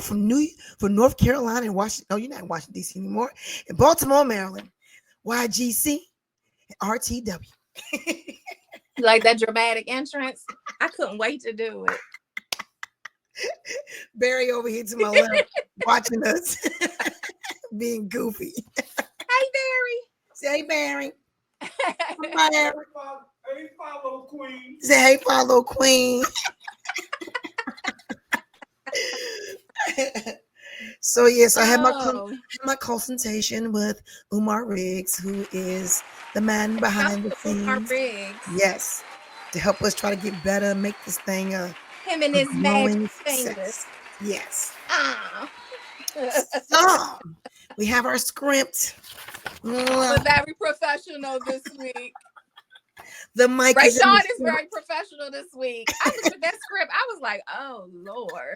from North Carolina and Washington. No, you're not in Washington, D.C. anymore. In Baltimore, Maryland. YGC and RTW. Like that dramatic entrance. I couldn't wait to do it. Barry over here to my left watching us being goofy. Hey, Barry. Say, hey, Barry. Hey, follow queen. Say, hey, follow queen. So yes, I had my consultation with Umar Riggs, who is the man behind the scenes. Umar Riggs. Yes, to help us try to get better, make this thing him and his magic fingers. Yes. Ah. So we have our script. We're very professional this week. The mic Rayshawn is very professional this week. I looked at that script. I was like, oh Lord.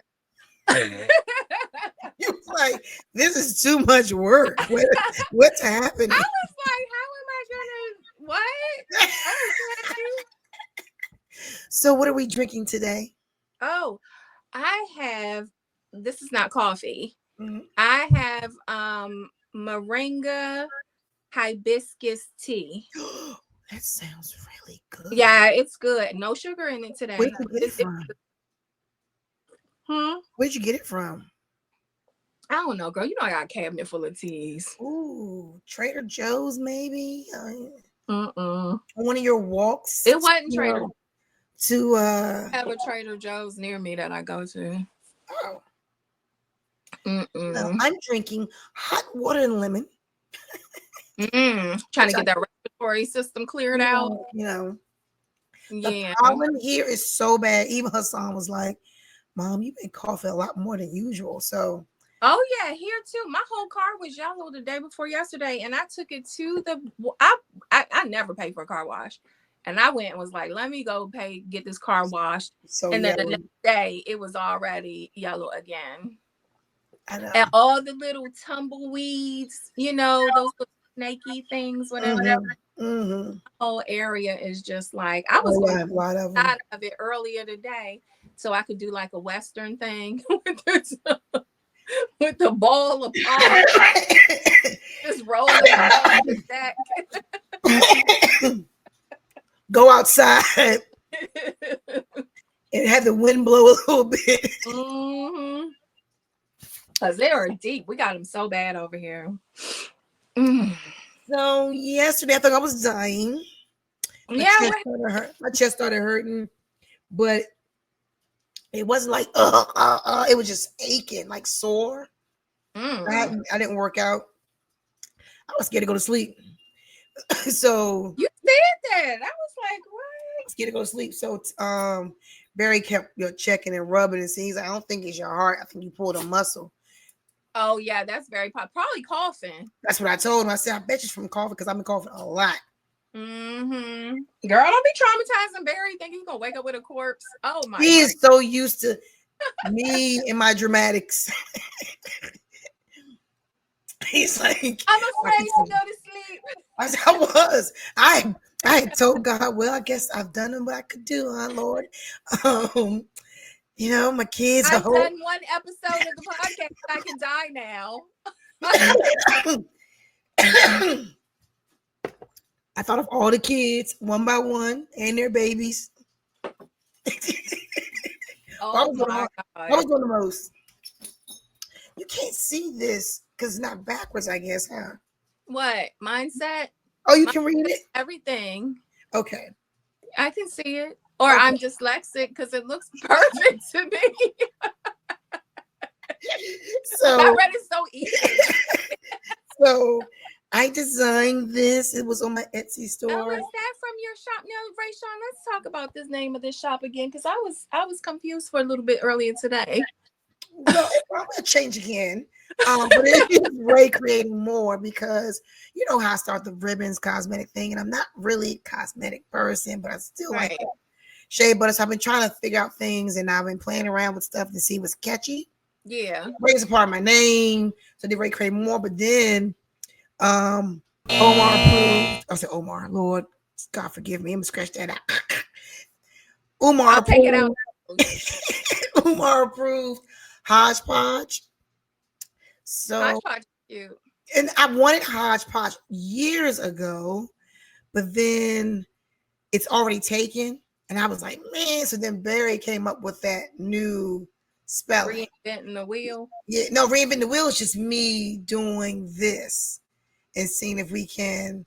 You was like, this is too much work. What's happening? I was like, how am I gonna what? So what are we drinking today? Oh, I have, this is not coffee. Mm-hmm. I have moringa hibiscus tea. That sounds really good. Yeah, it's good. No sugar in it today. Where'd you get it from? Where'd you get it from? I don't know, girl. You know I got a cabinet full of teas. Ooh, Trader Joe's maybe? One of your walks? It wasn't Trader to I have a Trader Joe's near me that I go to. Oh. No, I'm drinking hot water and lemon. Trying to get that respiratory system cleared out. You know. Yeah. The pollen here is so bad. Even Hassan was like, Mom, you've been coughing a lot more than usual. So oh yeah, here too. My whole car was yellow the day before yesterday, and I took it to the I never pay for a car wash. And I went and was like, let me go get this car washed. So and then yellow. The next day it was already yellow again. I know. And all the little tumbleweeds, you know, those little snaky things, whatever. The whole area is just like, I was out of it earlier today so I could do like a Western thing with the ball of pollen just rolling on the deck. Go outside and have the wind blow a little bit. Because they are deep. We got them so bad over here. So yesterday I thought I was dying. My chest started hurting, but it wasn't like it was just aching, like sore. I didn't work out. I was scared to go to sleep. So you said that. I was like, what? I was scared to go to sleep. So Barry kept checking and rubbing and seeing. He's like, I don't think it's your heart. I think you pulled a muscle. Oh yeah, that's very probably coughing. That's what I told him. I said, I bet you from coughing because I've been coughing a lot. Girl, don't be traumatizing Barry thinking he's gonna wake up with a corpse. Oh my God. He is so used to me and my dramatics. He's like, I'm afraid to go to sleep. I had told God, well, I guess I've done what I could do, Lord. My kids. I've done one episode of the podcast. I can die now. I thought of all the kids one by one and their babies. Oh my God. I was doing the most. You can't see this because it's not backwards, I guess, huh? What? Mindset? Oh, you can read it? Everything. Okay. I can see it. Or I'm dyslexic because it looks perfect to me. So I read it so easy. So I designed this. It was on my Etsy store. Oh, is that from your shop? No, Rayshawn, let's talk about this name of this shop again because I was confused for a little bit earlier today. Well, I'm gonna change again. But it is Rae creating more because you know how I start the ribbons cosmetic thing, and I'm not really a cosmetic person, but I still like shea butter. So I've been trying to figure out things, and I've been playing around with stuff to see what's catchy. Yeah, Ray's a part of my name, so did Rae create more? But then, Omar approved. I said Omar, Lord, God forgive me. I'm gonna scratch that out. Umar I'll take it out. Umar approved Hodgepodge. So Hodgepodge cute. And I wanted Hodgepodge years ago, but then it's already taken. And I was like, man. So then Barry came up with that new spelling. Reinventing the wheel. Yeah, no, reinventing the wheel is just me doing this and seeing if we can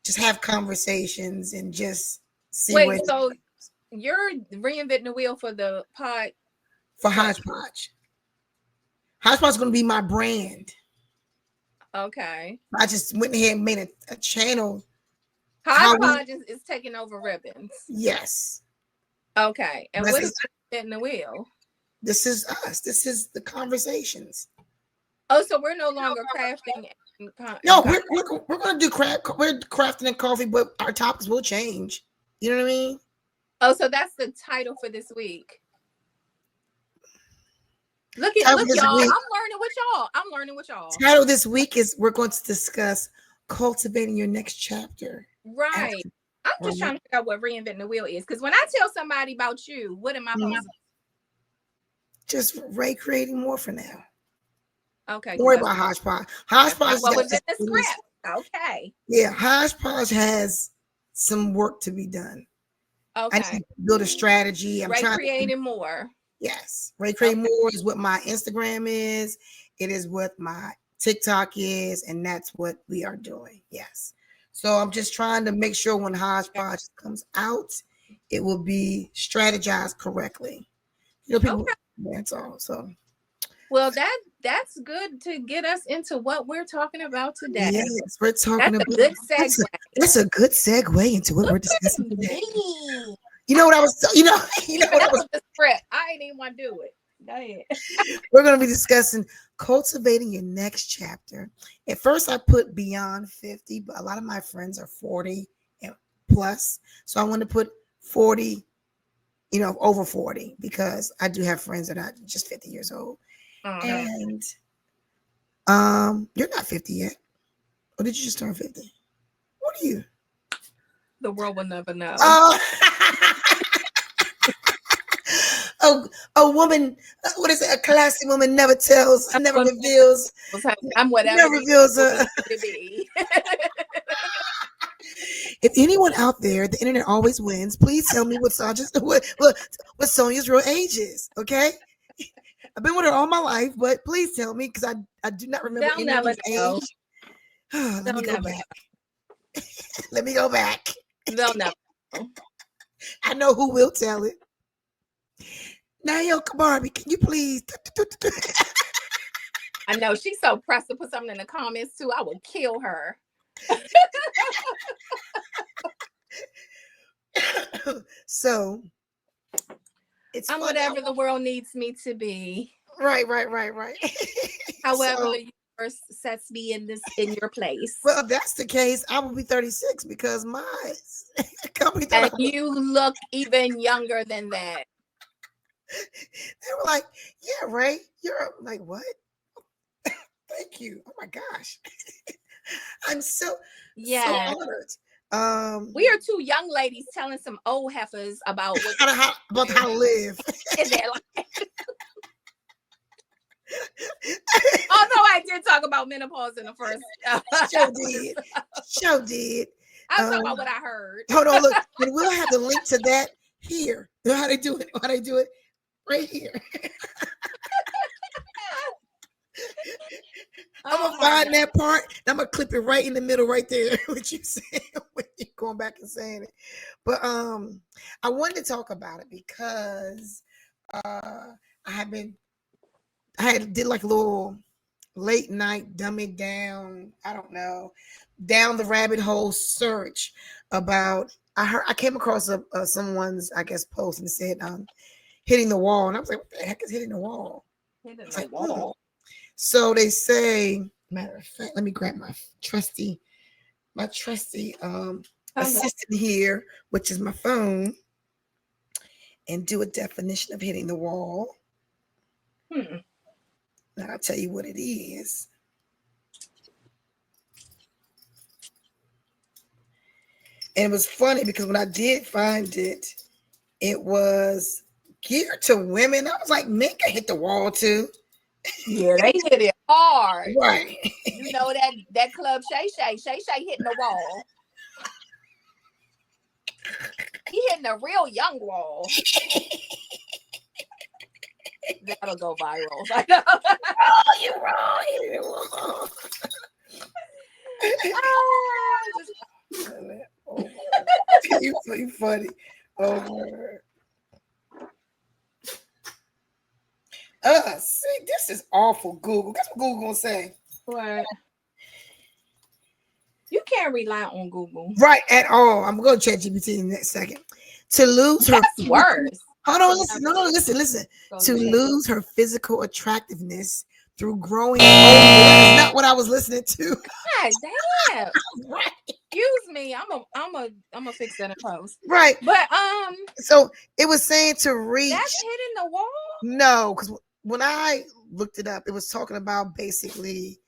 just have conversations and just see. Wait, so you're reinventing the wheel for the pod? For Hodgepodge. Hodgepodge is going to be my brand. Okay. I just went ahead and made a channel. Hodgepodge is taking over ribbons. Yes. Okay. And what is reinventing the wheel? This is us. This is the conversations. Oh, so we're no longer crafting. No, we're going to do craft. We're crafting and coffee, but our topics will change. You know what I mean? Oh, so that's the title for this week. Look, y'all. I'm learning with y'all. Title this week is we're going to discuss cultivating your next chapter. Right. I'm just trying to figure out what reinventing the wheel is. Because when I tell somebody about you, what am I supposed to do? Just Rae creating more for now. Okay. Don't worry about Hodgepodge. Hodgepodge was in the script. Okay. Yeah, Hodgepodge has some work to be done. Okay. I need to build a strategy. I'm trying creating more. Yes. Rae creating more is what my Instagram is. It is what my TikTok is, and that's what we are doing. Yes. So I'm just trying to make sure when Hodgepodge comes out, it will be strategized correctly. You know, people. That's all. So. Well, that's good to get us into what we're talking about today. Yes, we're talking about. Good segue. That's a good segue into what we're discussing today. You know what I was. You know what I was. The script. I ain't even want to do it. Go ahead. We're going to be discussing cultivating your next chapter. At first, I put beyond 50, but a lot of my friends are 40 and plus. So I want to put 40, over 40, because I do have friends that are just 50 years old. And you're not 50 yet. Or did you just turn 50? What are you? The world will never know. A woman, what is it? A classy woman never reveals. I'm whatever. Never reveals her. If anyone out there, the internet always wins. Please tell me what Sonya's real age is. Okay, I've been with her all my life, but please tell me, because I do not remember anyone's age. Let me go back. Let me go back. They'll never know. I know who will tell it. Nayo Kabari, can you please? I know she's so pressed to put something in the comments too. I would kill her. So I'm whatever the world needs me to be. Right. However, the universe sets me in your place. Well, if that's the case, I will be 36 because my company. And you look even younger than that. They were like, "Yeah, Rae, you're like what?" Thank you. Oh my gosh, I'm so honored. We are two young ladies telling some old heifers about how to live in their life. Although I did talk about menopause in the first show did. I'm talking about what I heard. Hold on, look, and we'll have the link to that here. You know how they do it? How they do it? Right here. I'm gonna find that part. And I'm gonna clip it right in the middle, right there. What you saying? When you going back and saying it, but I wanted to talk about it because I did like a little late night dumb it down. I don't know, down the rabbit hole search about. I came across someone's post and said hitting the wall, and I was like, what the heck is hitting the wall? Hitting the wall. So they say, matter of fact, let me grab my trusty assistant here, which is my phone, and do a definition of hitting the wall. Now I'll tell you what it is. And it was funny because when I did find it, it was geared to women. I was like, men can hit the wall too. Yeah, they hit it hard. Right. You know that club Shay hitting the wall. He hitting a real young wall. That'll go viral. Oh, you're wrong. You funny. Oh, see, this is awful, Google. Guess what Google gonna say? What? You can't rely on Google. Right, at all. I'm gonna chat GPT in the next second. To lose her worse. Hold on, listen. No, listen. To lose her physical attractiveness through growing older. That is not what I was listening to. God damn. Right. Excuse me. I'm a fix that in post. Right. But so it was saying to reach. That's hitting the wall? No, because when I looked it up, it was talking about basically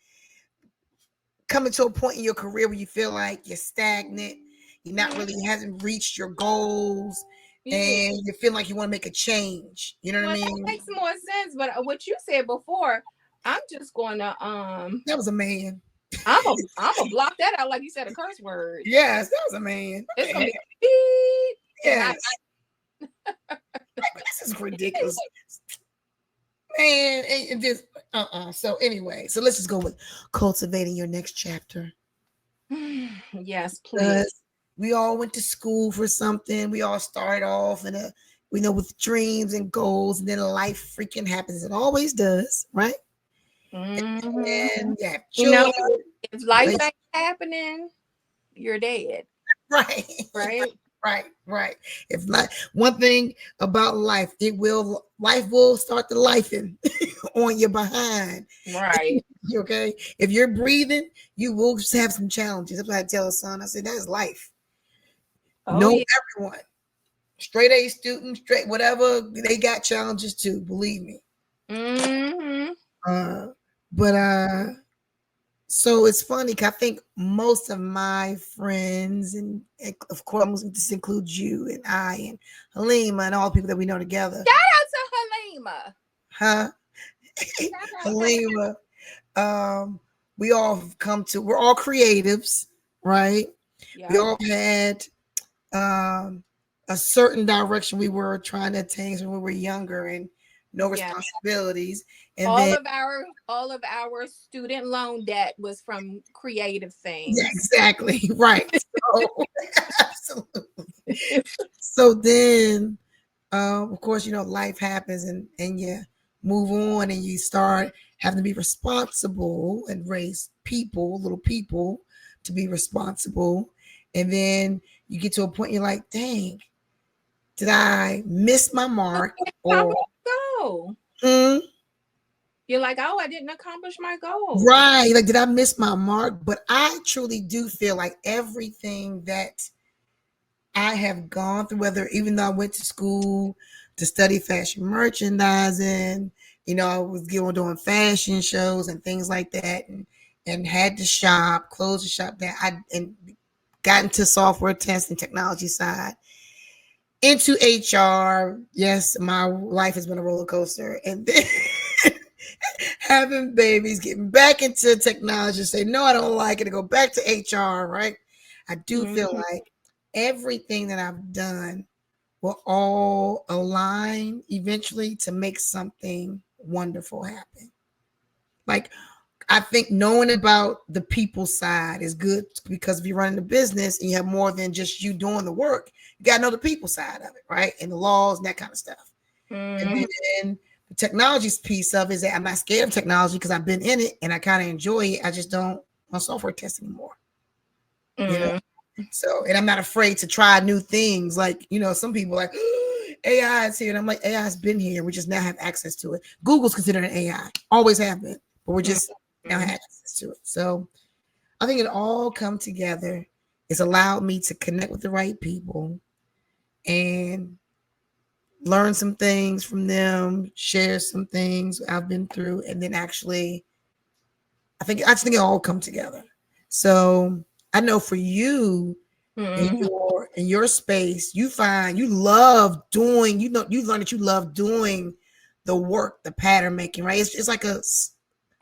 coming to a point in your career where you feel like you're stagnant, you're not really hasn't reached your goals, and you feel like you want to make a change. You know what I mean? That makes more sense. But what you said before, I'm just gonna that was a man. I'm a block that out like you said a curse word. Yes, that was a man. It's gonna be beep. Yes. This is ridiculous. Man, and just So anyway, so let's just go with cultivating your next chapter. Yes, please. We all went to school for something. We all started off with dreams and goals, and then life freaking happens. It always does, right? Mm-hmm. And yeah, if life ain't happening, you're dead. Right. Right. If not, one thing about life, life will start the lifing on your behind. Right. Okay. If you're breathing, you will have some challenges. That's what I tell a son. I said, that's life. Everyone. Straight A student, straight whatever, they got challenges too, believe me. Mm-hmm. So it's funny because I think most of my friends, and of course this includes you and I and Halima and all the people that we know together. Shout out to Halima. Halima. We all we're all creatives, right? Yeah. We all had a certain direction we were trying to attain when we were younger and no responsibilities. And all of our student loan debt was from creative things. Yeah, exactly. Right. Absolutely. So then of course, life happens and you move on and you start having to be responsible and raise little people to be responsible. And then you get to a point you're like, dang, did I miss my mark? Or go? You're like, oh, I didn't accomplish my goal. Right. Like, did I miss my mark? But I truly do feel like everything that I have gone through, even though I went to school to study fashion merchandising, I was doing fashion shows and things like that, and had to close the shop that and got into software testing technology side, into HR. Yes, my life has been a roller coaster. And then having babies, getting back into technology, say, no, I don't like it, to go back to HR, right? I do feel like everything that I've done will all align eventually to make something wonderful happen. Like, I think knowing about the people side is good, because if you're running a business and you have more than just you doing the work, you got to know the people side of it, right? And the laws and that kind of stuff. And then the technology piece of it is that I'm not scared of technology because I've been in it and I kind of enjoy it. I just don't want software test anymore. So, and I'm not afraid to try new things. Like, some people are like, AI is here. And I'm like, AI has been here. We just now have access to it. Google's considered an AI. Always have been. But we're just now have access to it. So I think it all come together. It's allowed me to connect with the right people and learn some things from them, share some things I've been through, and then actually, I just think it all come together. So I know for you, in your space, you find you love doing, you learn that you love doing the work, the pattern making, right? It's like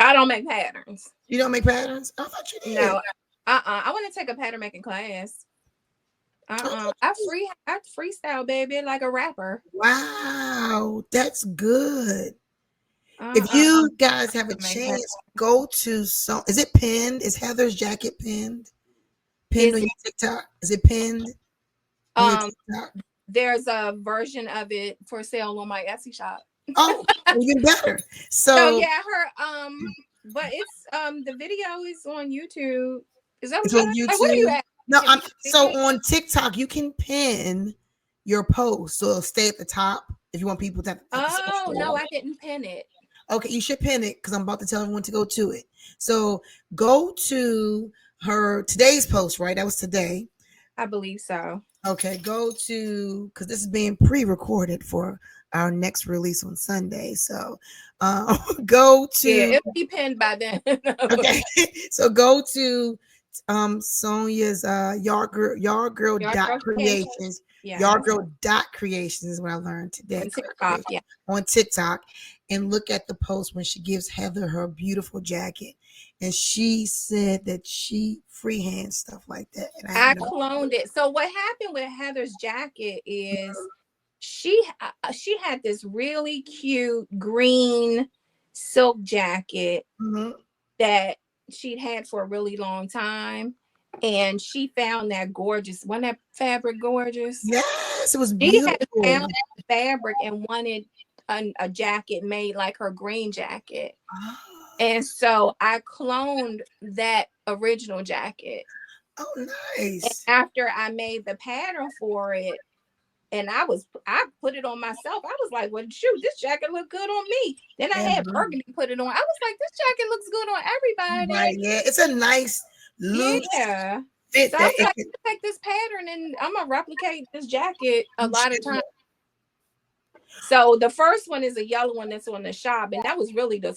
I don't make patterns. You don't make patterns? I thought you did. No. I want to take a pattern making class. I freestyle, baby, like a rapper. Wow, that's good. If you guys have a chance, go to is it pinned? Is Heather's jacket pinned? Pinned on your TikTok? Is it pinned on your TikTok? There's a version of it for sale on my Etsy shop. Oh, even better. So yeah, but it's the video is on YouTube. Is that what on YouTube? Like, what are you at? No, so on TikTok you can pin your post, so it'll stay at the top if you want people to. Oh no, I didn't pin it. Okay, you should pin it because I'm about to tell everyone to go to it. So go to her today's post, right? That was today. I believe so. Okay, go to, because this is being pre-recorded for our next release on Sunday. So go to. Yeah, it'll be pinned by then. Okay, so go to Sonya's YardGirl.creations. Yeah. YardGirl.creations is what I learned today. On TikTok, yeah. On TikTok, and look at the post when she gives Heather her beautiful jacket. And she said that she freehand stuff like that. And I cloned it. So what happened with Heather's jacket is she had this really cute green silk jacket that she'd had for a really long time. And she found that gorgeous. Wasn't that fabric gorgeous? Yes, it was beautiful. She had found the fabric and wanted a jacket made like her green jacket. Oh. And so I cloned that original jacket. Oh, nice. And after I made the pattern for it, and I put it on myself. I was like, well, shoot, this jacket looked good on me. Then I had Burgundy put it on. I was like, this jacket looks good on everybody. Right, yeah, it's a nice loose fit. So I was like, take this pattern and I'm gonna replicate this jacket a lot of times. So the first one is a yellow one that's on the shop, and that was really the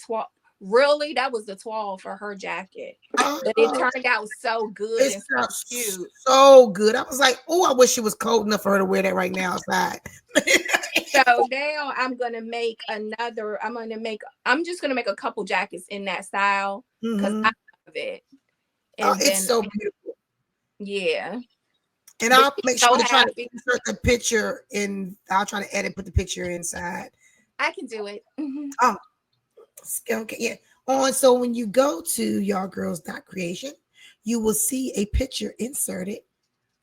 toile for her jacket. But it turned out so good and so cute. So good. I was like, oh, I wish it was cold enough for her to wear that right now outside. So now I'm just gonna make a couple jackets in that style because I love it. And it's so beautiful. Yeah. And I'll make sure to try to insert the picture in. I'll try to put the picture inside. I can do it. Oh, okay, yeah. So when you go to YardGirls.creation, you will see a picture inserted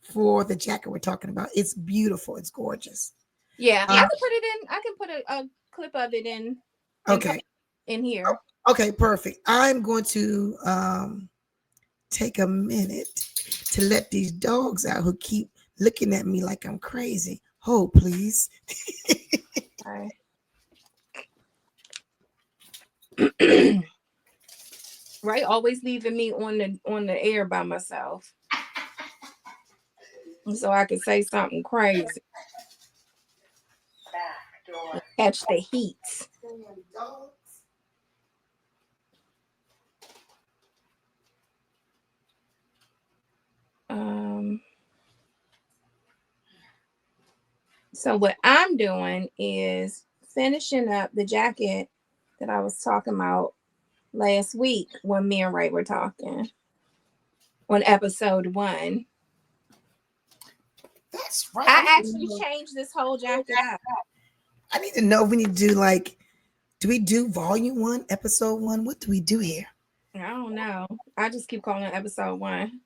for the jacket we're talking about. It's beautiful. It's gorgeous. Yeah, I can put it in. I can put a clip of it in. Okay. In here. Okay, perfect. I'm going to take a minute to let these dogs out who keep looking at me like I'm crazy. Hold, please. All right. Right, always leaving me on the air by myself, so I could say something crazy. Catch the heat. So what I'm doing is finishing up the jacket that I was talking about last week when me and Rae were talking on episode 1. That's right. I actually changed this whole jacket up. I need to know if we need to do do we do volume 1, episode 1? What do we do here? I don't know. I just keep calling it episode 1.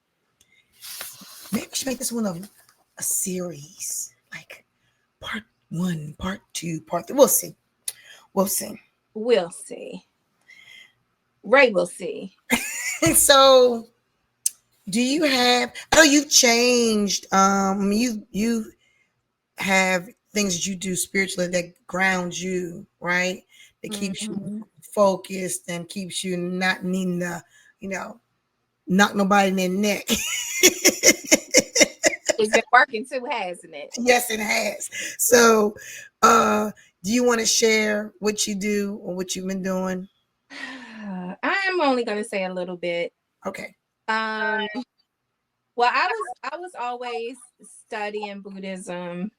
Maybe we should make this one a series, like part 1, part 2, part 3. We'll see. We'll see. Rae will see. So, do you have? I know you've changed. You have things that you do spiritually that ground you, right? That keeps you focused and keeps you not needing to, knock nobody in their neck. It's been working too, hasn't it? Yes, it has. So, do you want to share what you do or what you've been doing? I am only going to say a little bit. Okay. Well, I was always studying Buddhism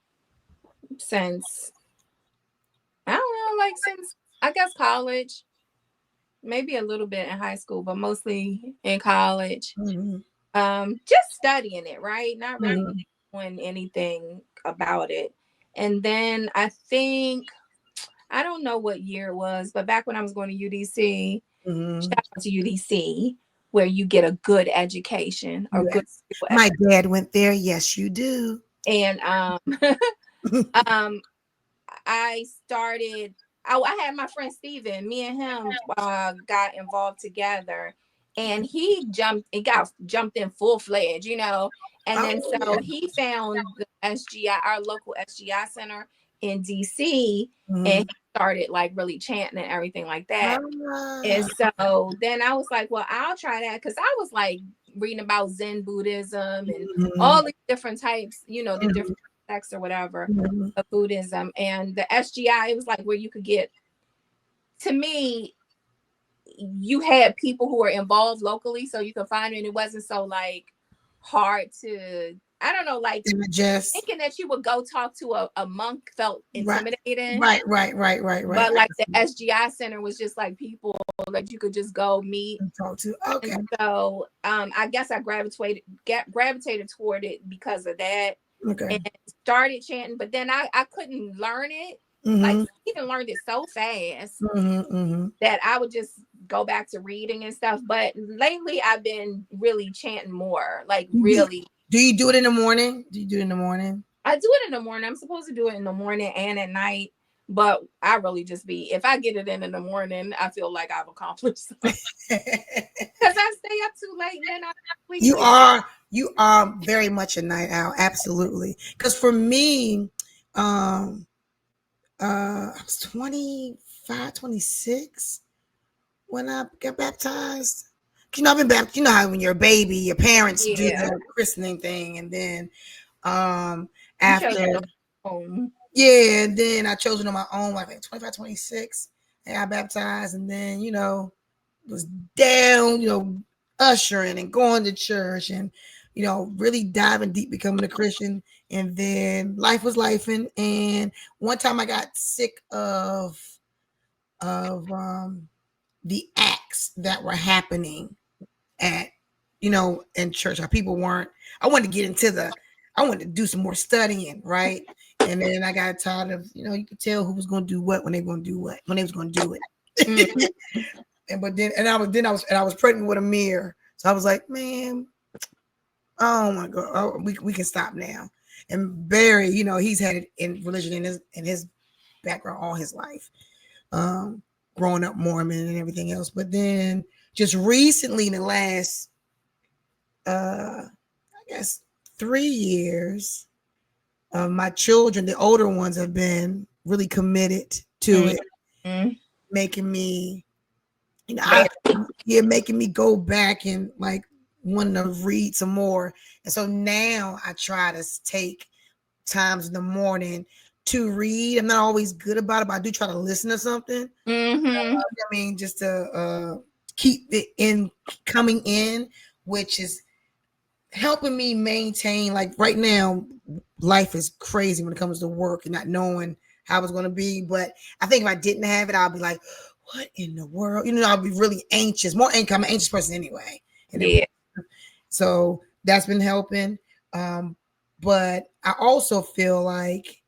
since, I don't know, like since I guess college, maybe a little bit in high school, but mostly in college. Just studying it, right? Not really doing anything about it. And then I think, I don't know what year it was, but back when I was going to UDC, shout out to UDC, where you get a good education or good. My dad went there. Yes, you do. And I started. I had my friend Steven. Me and him got involved together, and he got jumped in full fledged, you know. And then so he found the SGI, our local SGI center in DC, and he started like really chanting and everything like that. And so then I was like, well, I'll try that, because I was like reading about Zen Buddhism and all these different types, you know, the different sects or whatever of Buddhism. And the SGI, it was like where you could get, to me, you had people who were involved locally, so you could find it, and it wasn't so like hard to, I don't know, like just thinking that you would go talk to a monk felt intimidating. Right. But like the SGI center was just like people that you could just go meet and talk to. Okay. And so I guess I gravitated toward it because of that. Okay. And started chanting, but then I couldn't learn it. Like, even learned it so fast that I would just go back to reading and stuff. But lately I've been really chanting more, like really. Do you do it in the morning? Do you do it in the morning? I do it in the morning. I'm supposed to do it in the morning and at night, but I really just if I get it in the morning, I feel like I've accomplished something. Because I stay up too late and then I sleep. You are very much a night owl, absolutely. Because for me, I was 25, 26 when I got baptized. You know, I've been baptized. You know how when you're a baby, your parents do the christening thing, and then after, and then I chose it on my own, like 25, 26, and I got baptized, and then, you know, was down, you know, ushering and going to church and, you know, really diving deep, becoming a Christian. And then life was lifing. And one time I got sick of the acts that were happening at, you know, in church. How people weren't, I wanted to get into I wanted to do some more studying, right? And then I got tired of, you know, you could tell who was going to do what, when they were going to do what, when they was going to do it. I was pregnant with a mirror. So I was like, man, oh my God, we can stop now. And Barry, you know, he's had it in religion in his background all his life, growing up Mormon and everything else. But then just recently, in the last, I guess 3 years, my children, the older ones, have been really committed to it, making me, you know, making me go back and like wanting to read some more. And so now I try to take times in the morning to read. I'm not always good about it, but I do try to listen to something. I mean, just to keep it coming in, which is helping me maintain. Like right now, life is crazy when it comes to work and not knowing how it's going to be. But I think if I didn't have it, I'll be like, what in the world? You know, I'll be really anxious, more anxious. I'm an anxious person anyway. And so that's been helping. But I also feel like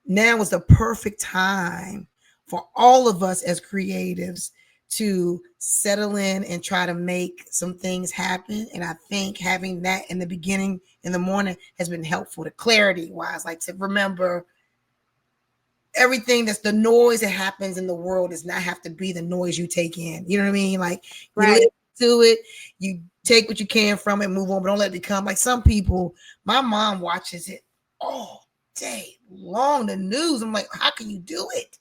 now is the perfect time for all of us as creatives to settle in and try to make some things happen. And I think having that in the beginning, in the morning, has been helpful to clarity wise, like to remember everything that's the noise that happens in the world does not have to be the noise you take in. You know what I mean? Like, you listen to it, you take what you can from it, move on, but don't let it become like some people. My mom watches it all day long, the news. I'm like, how can you do it?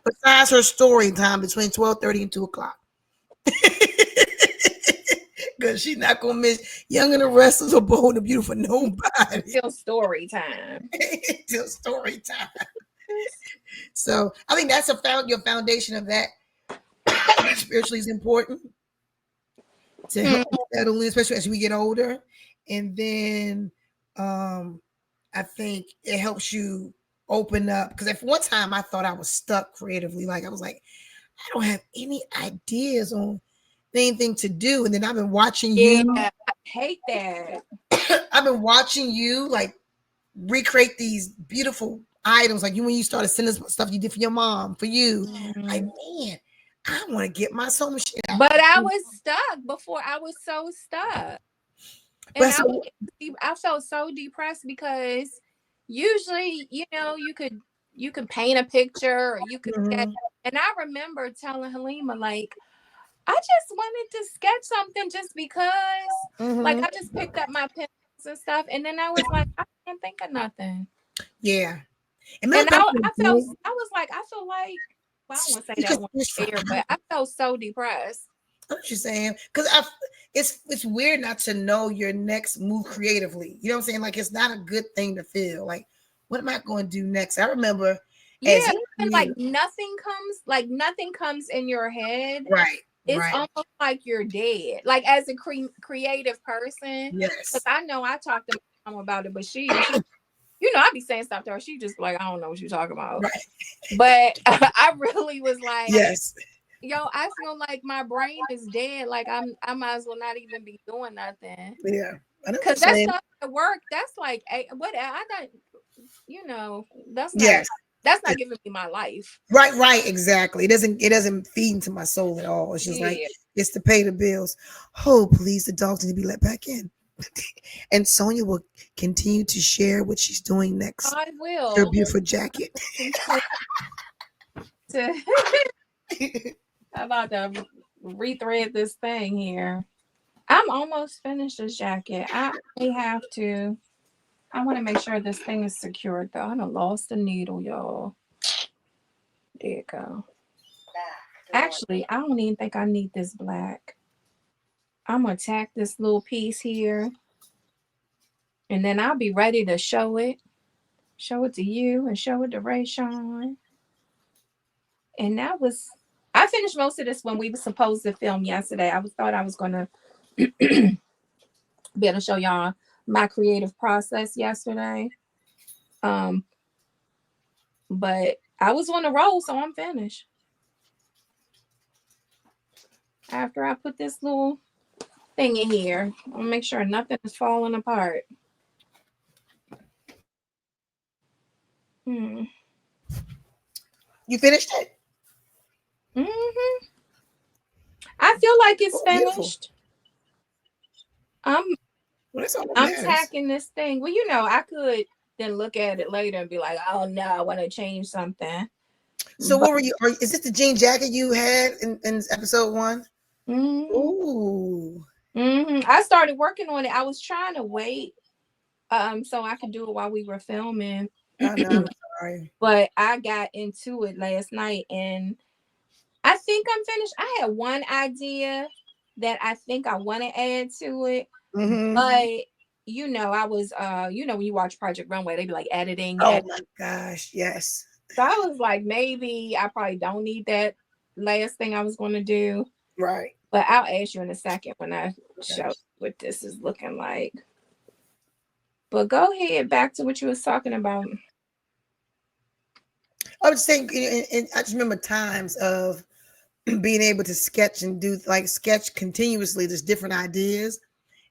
Besides her story time between 12:30 and 2 o'clock. Because she's not going to miss Young and the Restless or Bold and Beautiful nobody. Till story time. Till story time. So I think that's your foundation of that spiritually is important to help settle in, especially as we get older. And then I think it helps you open up. Because at one time I thought I was stuck creatively. Like I was like, I don't have any ideas on anything to do. And then I've been watching you. I hate that. I've been watching you like recreate these beautiful items. Like you when you started sending stuff you did for your mom, for you. Like, man, I want to get my sewing machine out. But I was stuck before. I was so stuck. And I felt so depressed because usually, you know, you could paint a picture or you could sketch. And I remember telling Halima, like, I just wanted to sketch something just because. Like I just picked up my pencils and stuff. And then I was like, I can't think of nothing. Yeah. And I was like, well, I don't want to say that one fair, but I felt so depressed. What you saying? Because it's weird not to know your next move creatively. You know what I'm saying? Like it's not a good thing to feel. Like, what am I going to do next? I remember, and like nothing comes in your head. Right. It's almost like you're dead. Like as a creative person. Yes. Because I know I talked to my mom about it, but she you know, I be saying stuff to her. She just like, I don't know what you're talking about. Right. But I really was like, yes. Yo, I feel like my brain is dead. Like I might as well not even be doing nothing. Yeah. Because that's not work. That's like what I don't, you know, that's not that's not giving me my life. Right, exactly. It doesn't feed into my soul at all. It's just like it's to pay the bills. Oh, please, the dogs need to be let back in. And Sonya will continue to share what she's doing next. I will. Her beautiful jacket. I'm about to rethread this thing here. I'm almost finished this jacket. I may have to. I want to make sure this thing is secured though. I done lost the needle, y'all. There you go. Actually, I don't even think I need this black. I'm gonna tack this little piece here. And then I'll be ready to show it to you and show it to Rae Sean. And I finished most of this when we were supposed to film yesterday. I thought I was gonna be able to show y'all my creative process yesterday. But I was on a roll, so I'm finished. After I put this little thing in here, I'll make sure nothing is falling apart. You finished it? I feel like it's finished. I'm tacking this thing. Well, you know, I could then look at it later and be like, oh no, I want to change something. So what were you? Is this the jean jacket you had in episode 1? Ooh. I started working on it. I was trying to wait so I could do it while we were filming. Oh, no, I'm sorry. But I got into it last night and I think I'm finished. I had one idea that I think I want to add to it. But you know, I was you know, when you watch Project Runway, they be like editing. Oh my gosh, yes. So I was like, maybe I probably don't need that last thing I was going to do. Right. But I'll ask you in a second when I show what this is looking like. But go ahead, back to what you was talking about. I was saying, and I just remember times of being able to sketch and do sketch continuously. There's different ideas,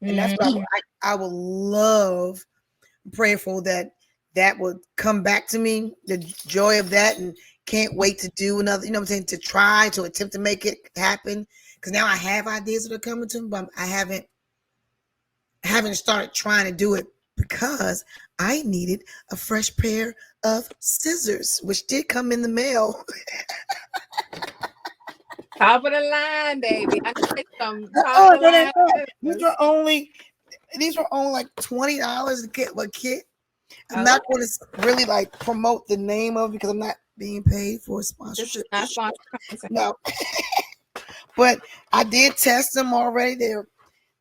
and that's what I would love. Prayerful that would come back to me, the joy of that, and can't wait to do another. You know what I'm saying? To try to attempt to make it happen, because now I have ideas that are coming to me, but I haven't started trying to do it because I needed a fresh pair of scissors, which did come in the mail. Top of the line, baby. I need some These were only like $20 to get a kit. I'm not going to really like promote the name of it because I'm not being paid for a sponsorship. Not sponsored. No. But I did test them already.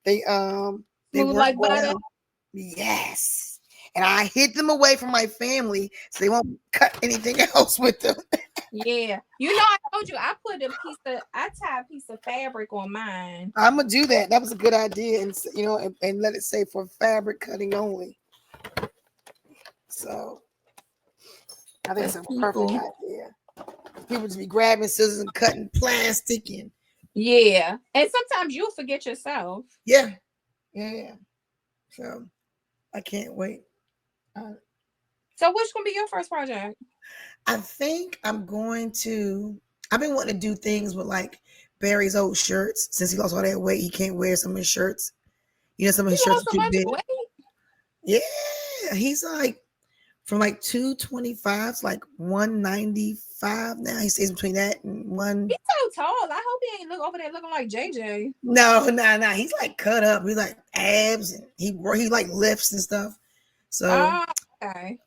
They work like well. Butter. Yes. and I hid them away from my family so they won't cut anything else with them. Yeah. I told you I tie a piece of fabric on mine. I'm gonna do that. That was a good idea, and let it say for fabric cutting only. So I think it's a perfect idea. People just be grabbing scissors and cutting plastic and and sometimes you'll forget yourself. Yeah. So I can't wait. So what's gonna be your first project? I think I've been wanting to do things with like Barry's old shirts. Since he lost all that weight, he can't wear some of his shirts. Some of his shirts are too big. Yeah, he's like from like 225 to like 195 now. He stays between that and one. He's so tall. I hope he ain't over there looking like JJ. No. He's like cut up. He's like abs and he like lifts and stuff. So okay.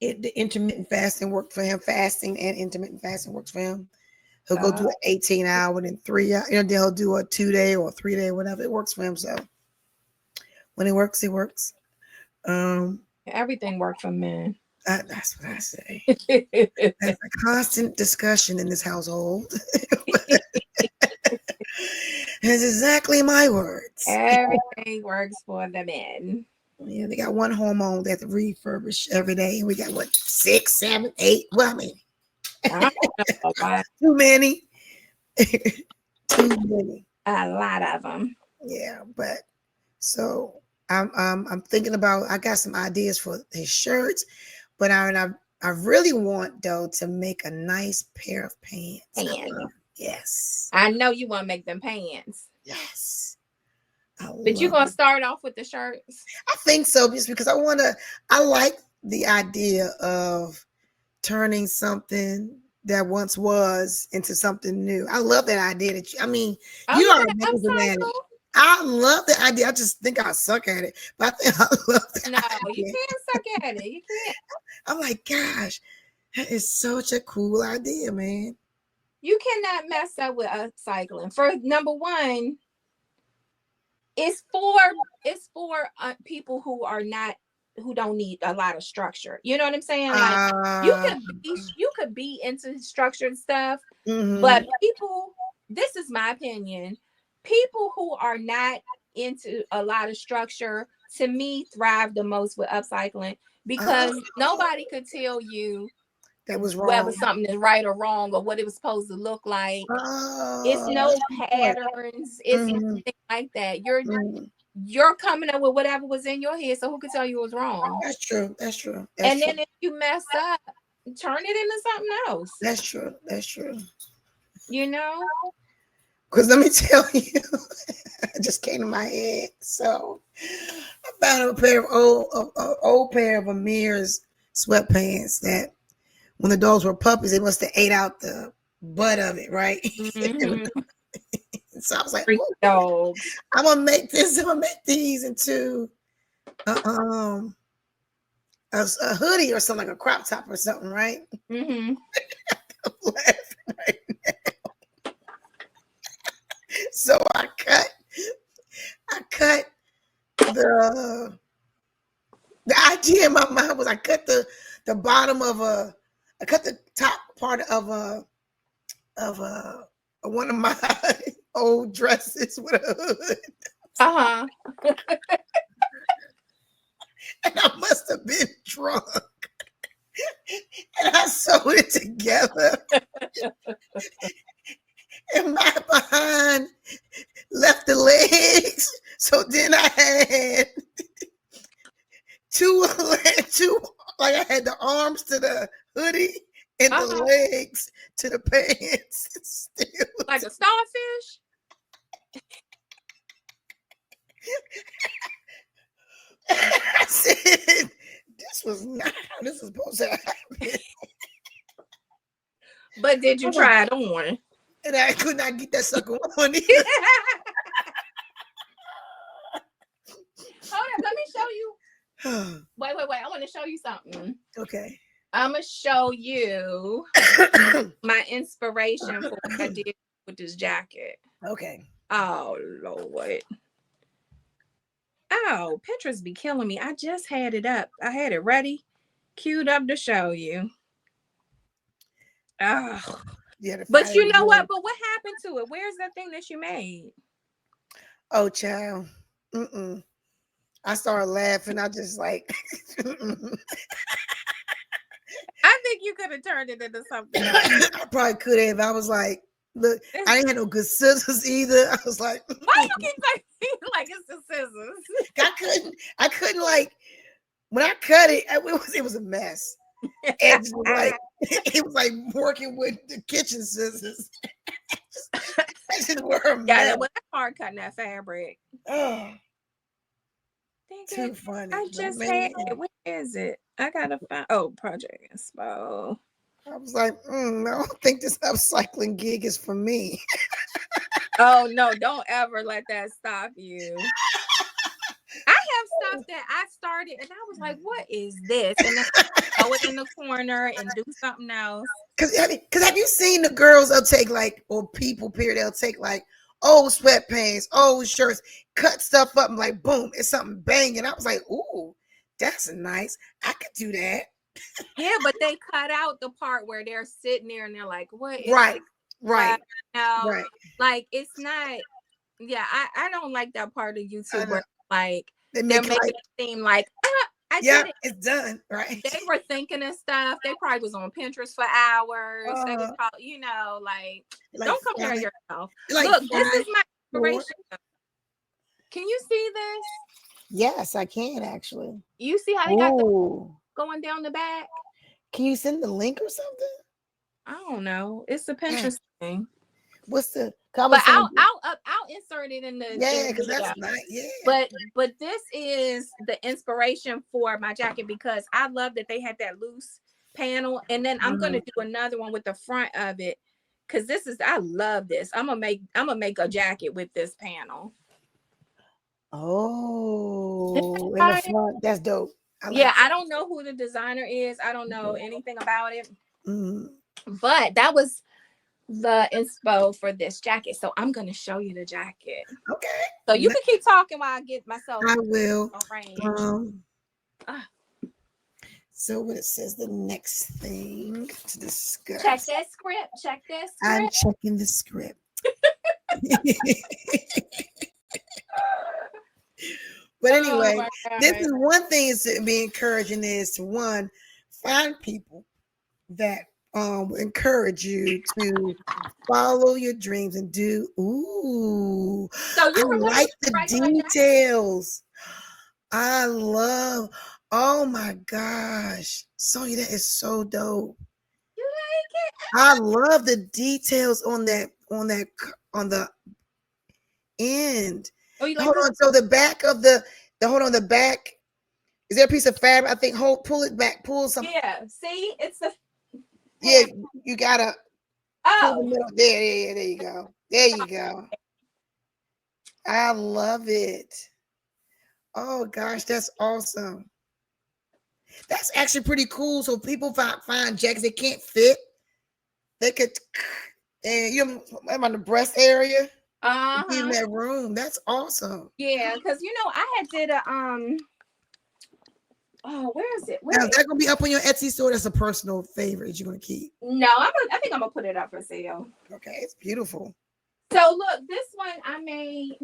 The intermittent fasting worked for him. Fasting and intermittent fasting works for him. He'll go do an 18-hour and then 3 hours. Then he'll do a 2-day or 3-day, whatever. It works for him. So when it works, it works. Everything worked for men. That's what I say. That's a constant discussion in this household. That's exactly my words. Everything works for the men. Yeah, they got one hormone they have to refurbish every day. We got 6, 7, 8. Well, I mean, too many. Too many. A lot of them. Yeah, but so I'm thinking about. I got some ideas for his shirts, but I really want though to make a nice pair of pants. Yes. I know you want to make them pants. Yes. But you're gonna start off with the shirts? I think so, just because I like the idea of turning something that once was into something new. I love that idea. You are amazing at it. I love the idea. I just think I suck at it, but I think I love that. No, you can't suck at it. You can't. I'm like, gosh, that is such a cool idea, man. You cannot mess up with upcycling. For number one, it's for people who don't need a lot of structure. You know what I'm saying? Like you could be into structured stuff, but people, this is my opinion, people who are not into a lot of structure, to me, thrive the most with upcycling, because nobody could tell you that was wrong, whether something is right or wrong, or what it was supposed to look like. It's no patterns. It's nothing like that. You're coming up with whatever was in your head. So who could tell you it was wrong? That's true. And then if you mess up, turn it into something else. That's true. Because let me tell you, it just came to my head. So I found a pair of old pair of Amir's sweatpants that when the dogs were puppies, they must have ate out the butt of it, right? So I was like, dogs. I'm gonna make these into a hoodie or something, like a crop top or something, right? I'm laughing right now. So I cut the idea in my mind was I cut the bottom of I cut the top part of one of my old dresses with a hood. And I must have been drunk. And I sewed it together. And my behind left the legs. So then I had two, like I had the arms to the hoodie and the legs to the pants. Still. Like a starfish? I said, this was not how this was supposed to happen. But did you try it on? And I could not get that sucker on either. Hold on, let me show you. Wait. I want to show you something. Okay. I'm going to show you my inspiration for what I did with this jacket. Okay. Oh, Lord. know, Pinterest be killing me. I just had it up. I had it ready, queued up to show you. Oh, yeah. But you know what? But what happened to it? Where's that thing that you made? Oh, child. I started laughing. I just like. I think you could have turned it into something else. I probably could have. I was like, look, I didn't have no good scissors either. I was like, why you keep saying like it's the scissors? I couldn't like when I cut it. It was a mess. It was like working with the kitchen scissors. That just were a mess. Yeah, that's hard cutting that fabric. Oh, too funny. I just had it. Where is it? I gotta find. Oh, Project Inspo. I was like, I don't think this upcycling gig is for me. Oh no! Don't ever let that stop you. I have stuff that I started and I was like, "What is this?" And then I throw it in the corner and do something else. Because have you seen the girls? They'll take like, or people, period. They'll take like old sweatpants, old shirts, cut stuff up, and like, boom, it's something banging. I was like, "Ooh, that's nice. I could do that." Yeah, but they cut out the part where they're sitting there and they're like, "What?" Right. No, like it's not. Yeah, I don't like that part of YouTube where like they're making it seem like I did it. It's done. Right. They were thinking of stuff. They probably was on Pinterest for hours. They was probably, don't compare yourself. Look, this is my inspiration. Can you see this? Yes, I can actually. You see how they got the going down the back? Can you send the link or something? I don't know. It's a Pinterest thing. What's the? But I'll insert it in the because that's nice. Yeah. But this is the inspiration for my jacket because I love that they had that loose panel, and then I'm gonna do another one with the front of it because I love this. I'm gonna make a jacket with this panel. Oh, in the front, that's dope. I don't know who the designer is. I don't know anything about it. But that was the inspo for this jacket. So I'm going to show you the jacket. Okay. So you can keep talking while I get myself. I will. So what it says, the next thing to discuss. Check that script. I'm checking the script. But anyway, this is one thing is to be encouraging is to one, find people that encourage you to follow your dreams and do. So I like the details. I love. Oh my gosh, Sonya, that is so dope. You like it? I love the details on the end. Oh, you like hold on. So the back of the back. Is there a piece of fabric? I think. Pull it back. Pull something. Yeah. See, it's the. Yeah, you gotta. Pull the middle. There you go. There you go. I love it. Oh gosh, that's awesome. That's actually pretty cool. So people find jackets that can't fit. They could, and you know, on the breast area. In that room. That's awesome. Yeah, because I did a oh, where is it? Now, is that gonna be up on your Etsy store? That's a personal favorite you're gonna keep. No, I think I'm gonna put it up for sale. Okay, it's beautiful. So look, this one I made.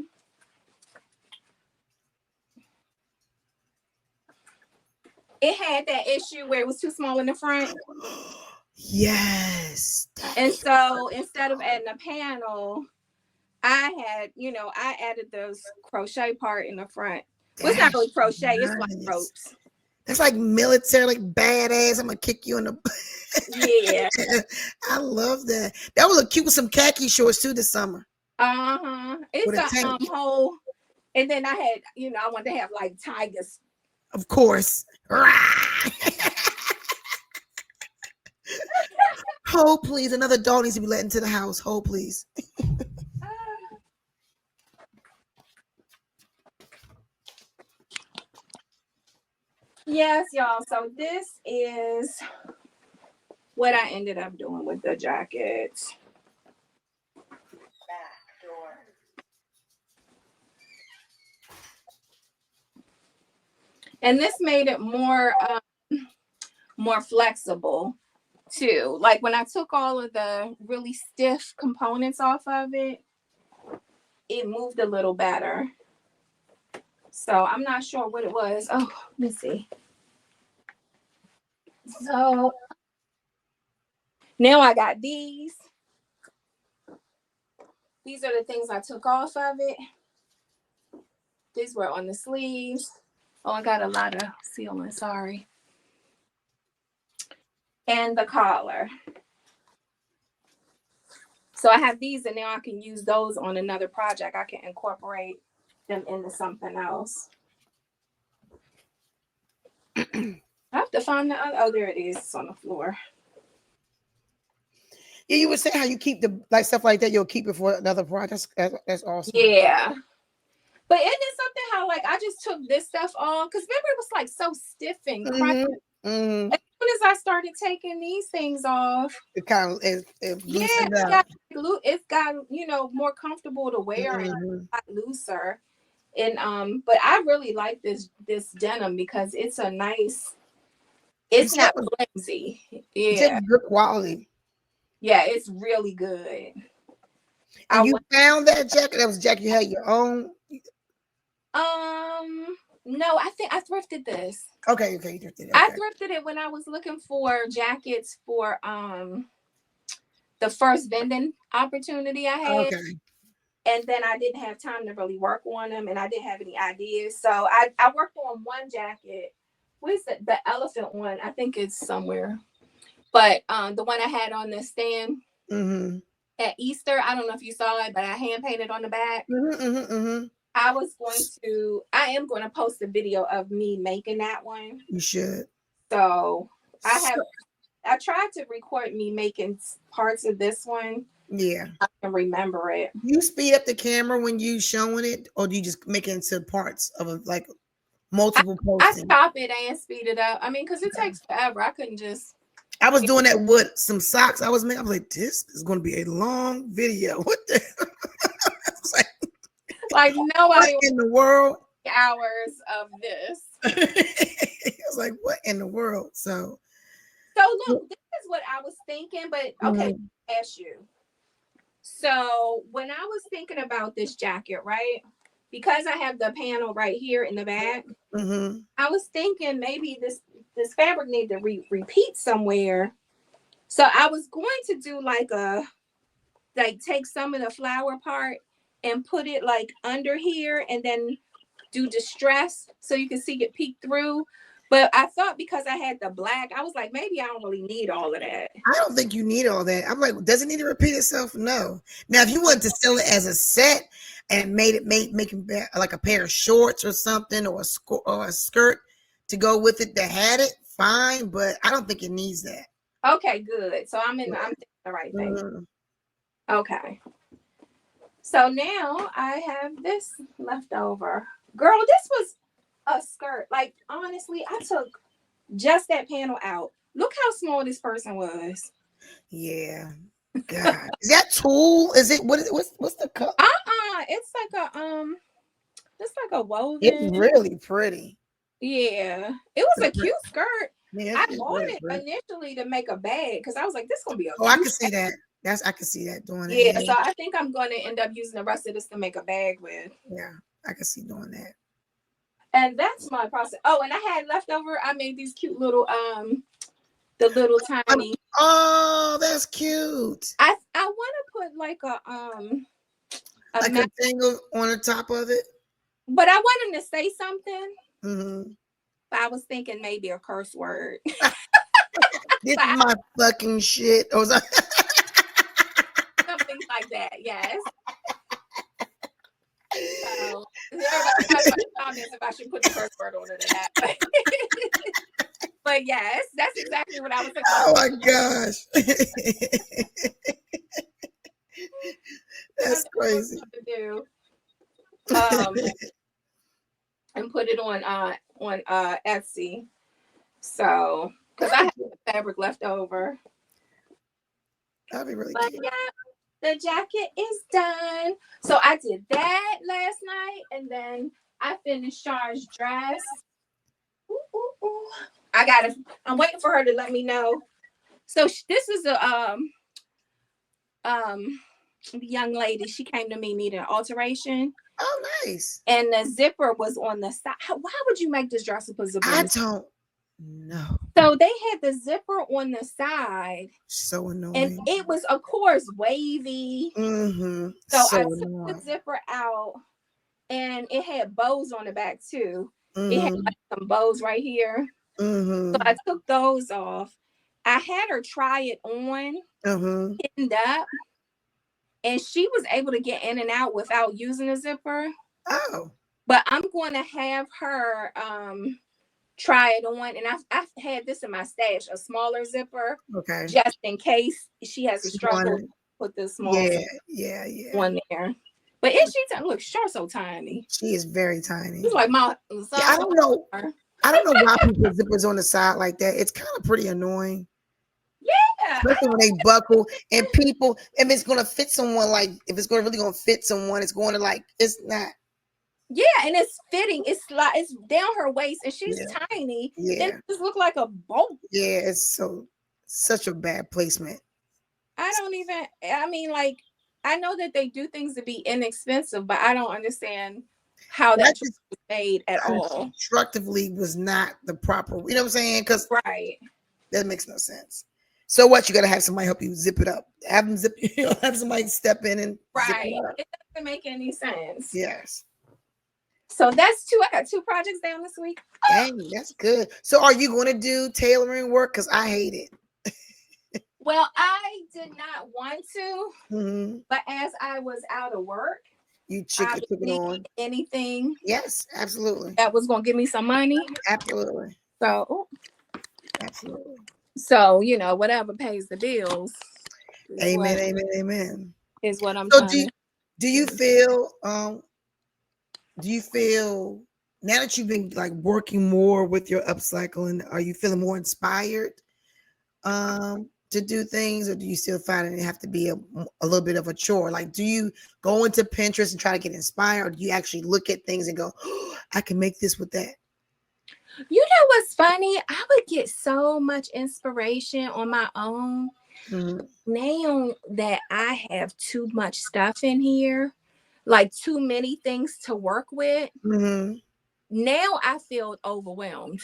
It had that issue where it was too small in the front. Yes. And so instead of adding a panel, I had, I added those crochet part in the front. Well, it's not really crochet, it's like ropes. That's like military, like badass. I'm gonna kick you in the yeah. I love that. That would look cute with some khaki shorts too this summer. It's a whole, and then I had, I wanted to have like tigers. Of course. Hold, please. Another dog needs to be let into the house. Hold, please. Yes, y'all. So this is what I ended up doing with the jacket. Back door. And this made it more flexible too. Like when I took all of the really stiff components off of it, it moved a little better. So I'm not sure what it was. Oh, let me see. So now I got these. These are the things I took off of it. These were on the sleeves. Oh, I got a lot of sealing, sorry. And the collar. So I have these, and now I can use those on another project. I can incorporate them into something else. I have to find the other. Oh, there it is. It's on the floor. Yeah, you would say how you keep the like stuff like that. You'll keep it for another project. That's awesome. Yeah. But isn't it something how like I just took this stuff off? Because remember it was like so stiff and crunchy. Mm-hmm. As soon as I started taking these things off, it kind of loosened up. It's got more comfortable to wear and a lot looser. And but I really like this denim because it's a nice. It's not flimsy. Yeah, good quality. Yeah, it's really good. And you found that jacket? That was a jacket you had your own? No, I think I thrifted this. Okay, you thrifted it. Okay. I thrifted it when I was looking for jackets for the first vending opportunity I had. Okay. And then I didn't have time to really work on them, and I didn't have any ideas. So I worked on one jacket. What is it? The elephant one. I think it's somewhere. But the one I had on the stand at Easter, I don't know if you saw it, but I hand painted on the back. I am going to post a video of me making that one. You should. So I tried to record me making parts of this one. Yeah. I can remember it. You speed up the camera when you showing it, or do you just make it into parts of like multiple postings? I chop it and speed it up. I mean, because it takes forever. I couldn't just. I was doing that with some socks I was making. I was like, this is going to be a long video. What the like nobody in the world hours of this. I was like, what in the world? So look, this is what I was thinking, but okay, ask you. So when I was thinking about this jacket, right? Because I have the panel right here in the back, I was thinking maybe this fabric need to repeat somewhere. So I was going to do take some of the flower part and put it like under here and then do distress so you can see it peek through. But I thought because I had the black, I was like, maybe I don't really need all of that. I don't think you need all that. I'm like, does it need to repeat itself? No. Now, if you wanted to sell it as a set and make like a pair of shorts or something or a skirt to go with it that had it, fine. But I don't think it needs that. Okay, good. So I'm thinking the right thing. Okay. So now I have this left over. Girl, this was a skirt. Like, honestly, I took just that panel out. Look how small this person was. Yeah. God. Is that tulle? Is it what's the color? It's like a woven. It's really pretty. Yeah. It was a cute skirt. Yeah, I bought it initially to make a bag because I was like, this is gonna be a I can see that. I can see that doing it. Yeah, so I think I'm gonna end up using the rest of this to make a bag with. Yeah, I can see doing that. And that's my process. Oh, and I had leftover. I made these cute little the little tiny. Oh, that's cute. I want to put like a thing on the top of it. But I want him to say something. But I was thinking maybe a curse word. This is my fucking shit. Or something like that. Yes. So everybody comments if I should put the curse word on it or not. But yes, that's exactly what I was thinking. Oh my gosh. That's crazy. To do. And put it on Etsy. So, because I have fabric left over. That'd be really cute. Yeah, the jacket is done. So I did that last night, and then I finished Char's dress. I'm waiting for her to let me know. So this is a young lady. She came to me needing an alteration. Oh, nice. And the zipper was on the side. Why would you make this dress with a zipper? I don't know. So they had the zipper on the side. So annoying. And it was, of course, wavy. Mm-hmm. So I took the zipper out, and it had bows on the back too. Mm-hmm. It had like some bows right here. Mm-hmm. So I took those off. I had her try it on, pinned up, and she was able to get in and out without using a zipper. Oh. But I'm going to have her try it on, and I've had this in my stash, a smaller zipper, just in case she has a struggle with this small zipper on there. But is she look, she's so tiny. She is very tiny. She's like my I don't know. I don't know why people put zippers on the side like that. It's kind of pretty annoying. Yeah. Especially when they buckle and people, if it's gonna fit someone, like if it's really gonna fit someone, it's going to like, it's not. Yeah, and it's fitting. It's like it's down her waist, and she's tiny. Yeah, it just look like a bolt. Yeah, it's such a bad placement. I mean, like, I know that they do things to be inexpensive, but I don't understand how that was made at all. Constructively was not the proper, you know what I'm saying? Because that makes no sense. So what? You gotta have somebody help you zip it up. Have them zip, have somebody step in and zip it up. It doesn't make any sense. Yes. So that's two. I got 2 projects down this week. Dang, that's good. So are you going to do tailoring work? Because I hate it. Well, I did not want to, but as I was out of work, you took it on. Anything? Yes, absolutely. That was going to give me some money. Absolutely. So, absolutely. So, you know, whatever pays the bills. Amen, amen. Is what I'm so do you feel now that you've been like working more with your upcycling, are you feeling more inspired to do things, or do you still find it have to be a little bit of a chore? Like, do you go into Pinterest and try to get inspired, or do you actually look at things and go, oh, I can make this with that? You know what's funny? I would get so much inspiration on my own. Now that I have too much stuff in here, like too many things to work with, now I feel overwhelmed.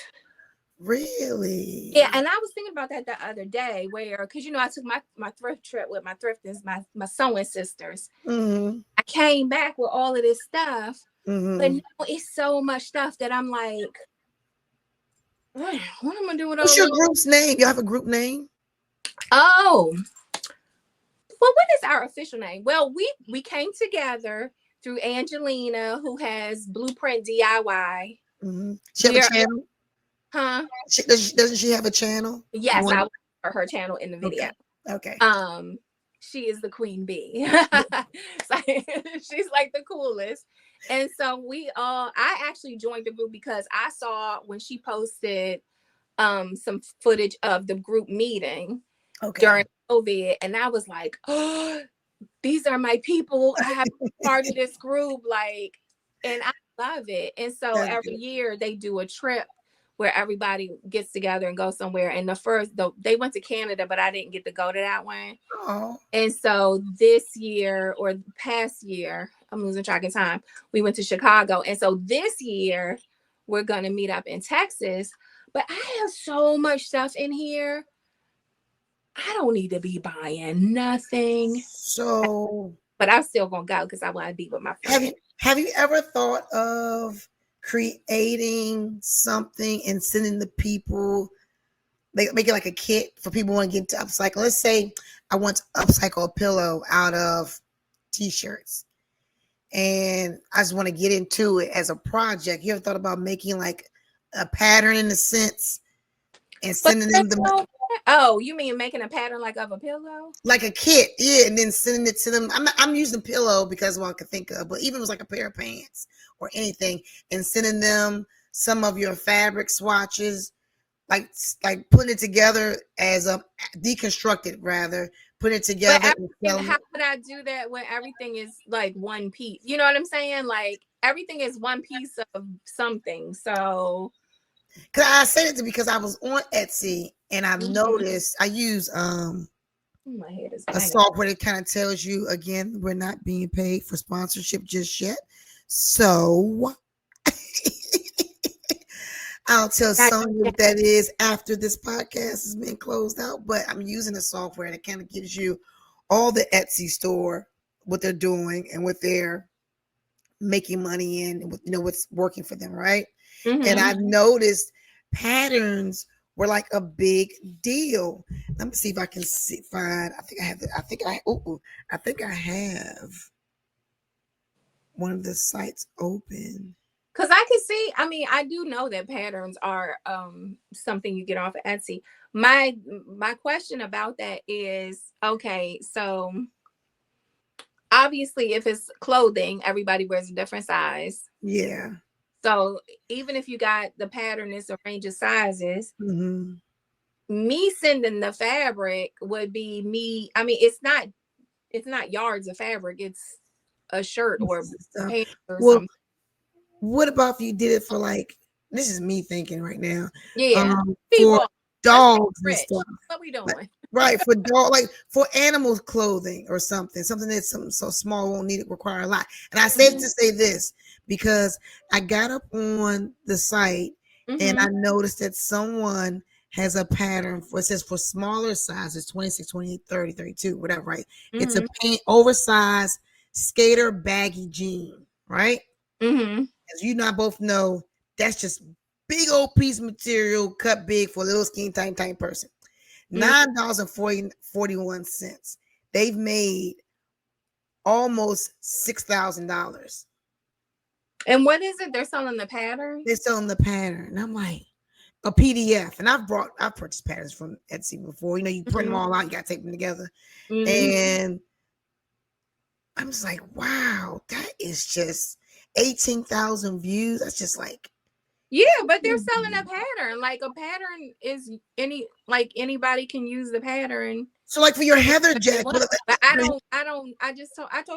Really? Yeah, and I was thinking about that the other day, because you know I took my thrift trip with my thrifters, my sewing sisters. I came back with all of this stuff, but now it's so much stuff that I'm like, what am I gonna do with all? What's your group's name? You have a group name? Oh, well, what is our official name? Well, we came together through Angelina, who has Blueprint DIY. She have a channel? Huh? Doesn't she have a channel? Yes, I watched her channel in the video. Okay. She is the queen bee. She's like the coolest. And so I actually joined the group because I saw when she posted some footage of the group meeting during COVID, and I was like, oh, these are my people. I have part of this group, like, and I love it. And so every year they do a trip where everybody gets together and goes somewhere. And they went to Canada, but I didn't get to go to that one. Oh. And so this year or past year, I'm losing track of time, we went to Chicago. And so this year we're going to meet up in Texas, but I have so much stuff in here. I don't need to be buying nothing. So, but I'm still going to go because I want to be with my friends. Have you ever thought of creating something and sending the people, make it like a kit for people who want to get into upcycle? Let's say I want to upcycle a pillow out of t-shirts and I just want to get into it as a project. You ever thought about making like a pattern in a sense and sending them the... Oh, you mean making a pattern like of a pillow? Like a kit, yeah, and then sending it to them. I'm using pillow because what I could think of, but even if it was like a pair of pants or anything, and sending them some of your fabric swatches, like putting it together as a deconstructed, rather put it together. How would I do that when everything is like one piece? You know what I'm saying? Like everything is one piece of something. So Because I said it because I was on Etsy and I've noticed I use my head is a software that kind of tells you, again, we're not being paid for sponsorship just yet. So I'll tell Sonya what that is after this podcast has been closed out. But I'm using a software that kind of gives you all the Etsy store, what they're doing and what they're making money in, what's working for them, right? And I've noticed patterns were like a big deal. Let me see if I can find. I think I have one of the sites open. Because I can see, I mean, I do know that patterns are something you get off of Etsy. My question about that is, okay, so obviously if it's clothing, everybody wears a different size. Yeah. So even if you got the pattern, it's a range of sizes. Me sending the fabric would be me. I mean, it's not yards of fabric. It's a shirt or pants or something. What about if you did it for like, this is me thinking right now. Yeah. For dogs and stuff. What we doing? Like, right, for dog, like for animal clothing or something that's something so small won't require a lot. And I say to say this because I got up on the site and I noticed that someone has a pattern it says for smaller sizes, 26, 28, 30, 32, whatever, right? It's a oversized skater baggy jean, right? As you and I both know, that's just big old piece of material cut big for a little skinny tiny person. $9.41. They've made almost $6,000. And what is it? They're selling the pattern? They're selling the pattern. And I'm like, a PDF. And I've purchased patterns from Etsy before. You print them all out, you gotta take them together. And I'm just like, wow, that is just 18,000 views. That's just like, yeah, but they're selling a pattern. Like a pattern is anybody can use the pattern. So like for your Heather jacket. But I told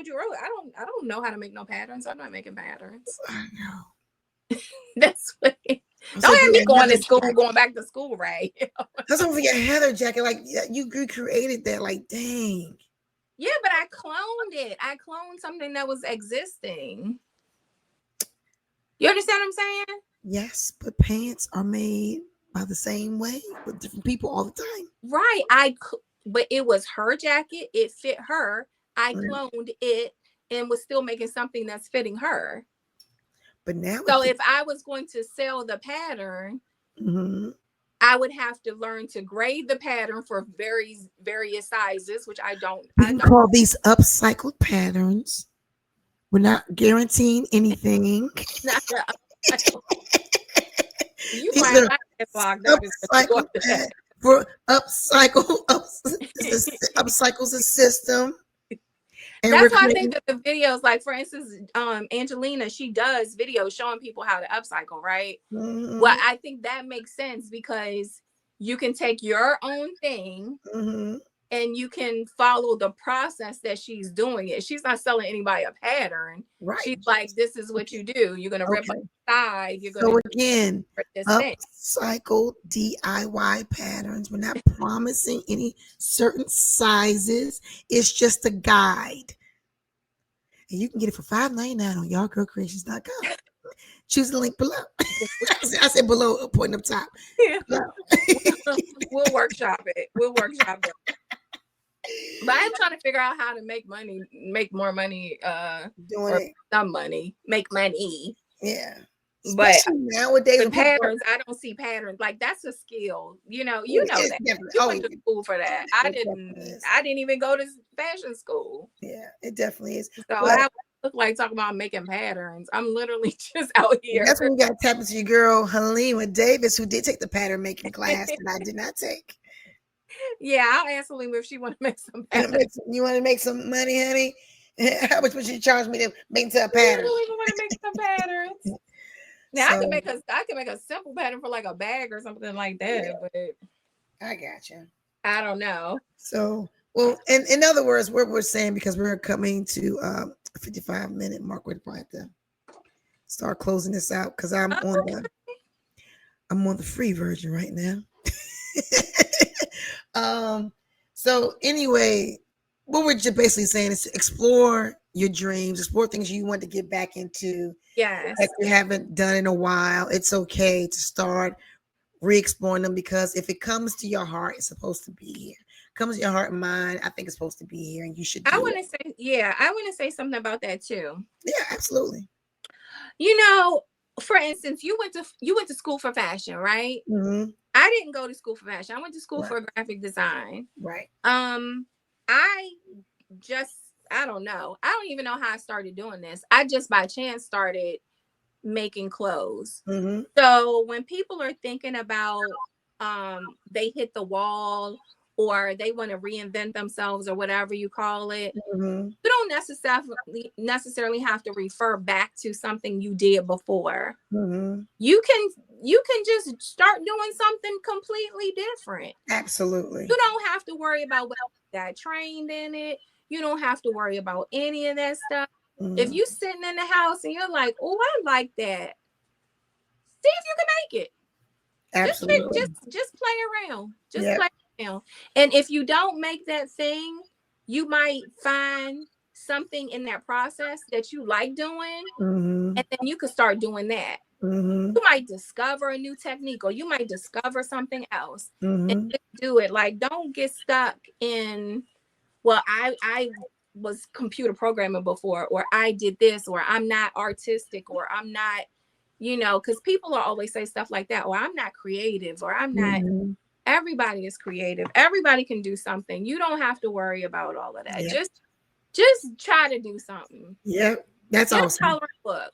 you earlier, I don't know how to make no patterns. I'm not making patterns. I know. That's what don't have me going to school, going back to school, Rae. That's over your Heather jacket. Like you recreated that, like, dang. Yeah, but I cloned it. I cloned something that was existing. You understand what I'm saying? Yes, but pants are made by the same way with different people all the time. Right. But it was her jacket. It fit her. I cloned it and was still making something that's fitting her. But now, so if I was going to sell the pattern, I would have to learn to grade the pattern for various sizes, which I don't. We can call these upcycled patterns. We're not guaranteeing anything. You might not get locked up for upcycles a system. And that's why I think that the videos, like for instance, Angelina, she does videos showing people how to upcycle, right? Well, I think that makes sense because you can take your own thing and you can follow the process that she's doing it. She's not selling anybody a pattern. Right. She's like, this is what you do. You're gonna rip a side. You're gonna upcycle DIY patterns. We're not promising any certain sizes. It's just a guide. And you can get it for $5.99 on YardGirlCreations.com. Choose the link below. I said below, pointing up top. Yeah. We'll workshop it. But I'm trying to figure out how to make more money, doing it. Some money, make money. Yeah. But nowadays, the patterns, I don't see patterns. Like that's a skill, you know that. You went to school for that. I didn't even go to fashion school. Yeah, it definitely is. So I look like talking about making patterns. I'm literally just out here. That's when you got to tap into your girl Halima Davis, who did take the pattern making class that I did not take. Yeah, I'll ask Halima if she want to make some patterns. You want to make some money, honey? How much would you charge me to make into a pattern? I really want to make some patterns. Now I can make a simple pattern for like a bag or something like that, but I got you. I don't know. So, well, in other words, what we're saying, because we're coming to a 55-minute mark, we'd probably have to start closing this out because I'm on the. I'm on the free version right now. So anyway, what we're just basically saying is to explore your dreams, explore things you want to get back into. Yes. That you haven't done in a while. It's okay to start re-exploring them, because if it comes to your heart, it's supposed to be here. Comes to your heart and mind, I think it's supposed to be here, and you should do I want to say something about that too. Yeah, absolutely. You know, for instance, you went to school for fashion, right? Mm-hmm. I didn't go to school for fashion. I went to school Right. for graphic design. Right. I don't know. I don't even know how I started doing this. I just by chance started making clothes. Mm-hmm. So when people are thinking about they hit the wall or they want to reinvent themselves or whatever you call it, Mm-hmm. you don't necessarily have to refer back to something you did before. Mm-hmm. You can just start doing something completely different. Absolutely. You don't have to worry about whether you got trained in it. You don't have to worry about any of that stuff. Mm-hmm. If you sitting in the house and you're like, oh, I like that, see if you can make it. Absolutely. Just play around. Just play around. And if you don't make that thing, you might find something in that process that you like doing, Mm-hmm. and then you could start doing that. Mm-hmm. You might discover a new technique, or you might discover something else, Mm-hmm. and just do it. Like, don't get stuck in, well, I was computer programming before, or I did this, or I'm not artistic, or I'm not, because people always say stuff like that, or I'm not creative, or I'm not. Mm-hmm. Everybody is creative. Everybody can do something. You don't have to worry about all of that. Yep. Just try to do something. Yep. That's awesome. Color a book.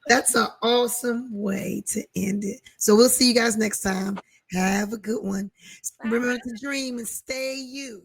That's an awesome way to end it. So we'll see you guys next time. Have a good one. Bye. Remember to dream and stay you.